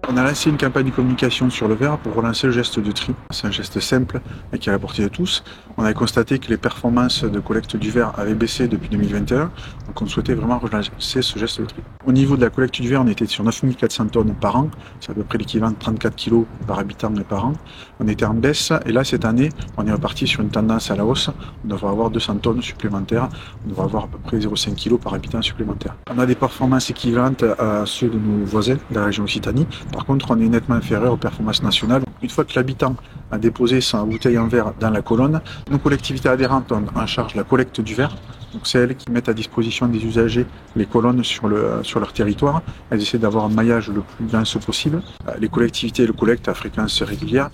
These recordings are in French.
On a lancé une campagne de communication sur le verre pour relancer le geste de tri. C'est un geste simple et qui est à la portée de tous. On a constaté que les performances de collecte du verre avaient baissé depuis 2021, donc on souhaitait vraiment relancer ce geste de tri. Au niveau de la collecte du verre, on était sur 9400 tonnes par an, c'est à peu près l'équivalent de 34 kg par habitant et par an. On était en baisse et là cette année, on est reparti sur une tendance à la hausse. On devrait avoir 200 tonnes supplémentaires, on devrait avoir à peu près 0,5 kg par habitant supplémentaire. On a des performances équivalentes à ceux de nos voisins de la région Occitanie. Par contre, on est nettement inférieur aux performances nationales. Une fois que l'habitant a déposé sa bouteille en verre dans la colonne, nos collectivités adhérentes ont en charge la collecte du verre. Donc c'est elles qui mettent à disposition des usagers les colonnes sur leur territoire. Elles essaient d'avoir un maillage le plus dense possible. Les collectivités le collectent à fréquence régulière.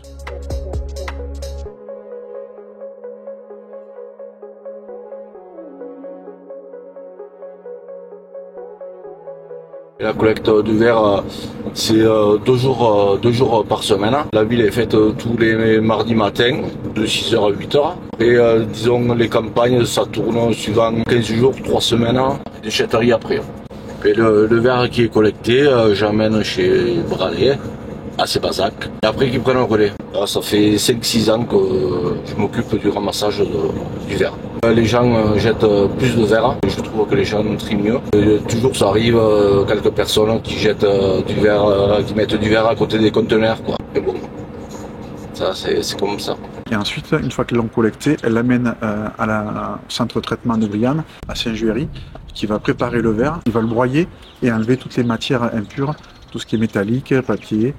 La collecte du verre, c'est deux jours par semaine. La ville est faite tous les mardis matins, de 6h à 8h. Et disons, les campagnes, ça tourne suivant 15 jours, 3 semaines, des déchetteries après. Et le verre qui est collecté, j'emmène chez Bralet, à Sébazac. Et après, qu'ils prennent le relais. Là, ça fait 5-6 ans que je m'occupe du ramassage du verre. Les gens jettent plus de verre, je trouve que les gens trient mieux. Toujours ça arrive quelques personnes qui jettent du verre, qui mettent du verre à côté des conteneurs, quoi. Mais bon, ça c'est comme ça. Et ensuite, une fois qu'elles l'ont collecté, elles l'amènent à la centre de traitement de Brianne, à Saint-Juéry, qui va préparer le verre, il va le broyer et enlever toutes les matières impures, tout ce qui est métallique, papier,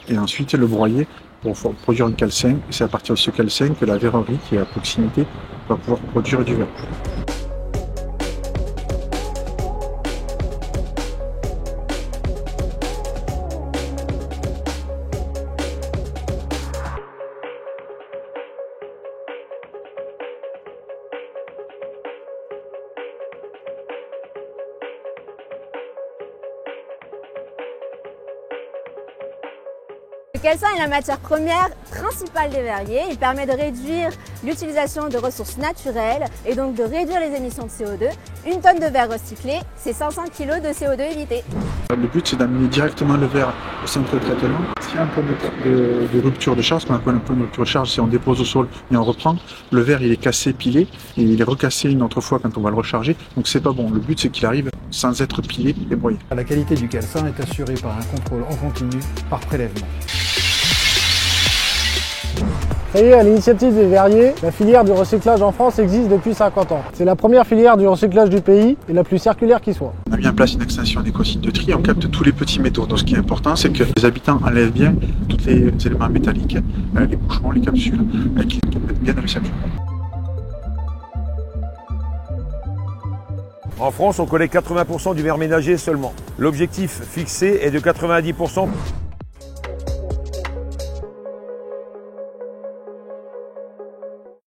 et ensuite le broyer pour produire un calcin. Et c'est à partir de ce calcin que la verrerie, qui est à proximité, va pouvoir produire du verre. Le calcin est la matière première principale des verriers. Il permet de réduire l'utilisation de ressources naturelles et donc de réduire les émissions de CO2. Une tonne de verre recyclé, c'est 500 kg de CO2 évité. Le but, c'est d'amener directement le verre au centre de traitement. S'il y a un point de rupture de charge, ce qu'on appelle un point de rupture de charge, c'est on dépose au sol et on reprend. Le verre, il est cassé, pilé, et il est recassé une autre fois quand on va le recharger. Donc c'est pas bon. Le but, c'est qu'il arrive sans être pilé et broyé. La qualité du calcin est assurée par un contrôle en continu par prélèvement. Ça y est, à l'initiative des verriers, la filière du recyclage en France existe depuis 50 ans. C'est la première filière du recyclage du pays et la plus circulaire qui soit. On a mis en place une extension des consignes de tri, on capte tous les petits métaux. Donc ce qui est important, c'est que les habitants enlèvent bien tous les éléments métalliques, les bouchons, les capsules, qui mettent bien dans le sac. En France, on collecte 80% du verre ménager seulement. L'objectif fixé est de 90%.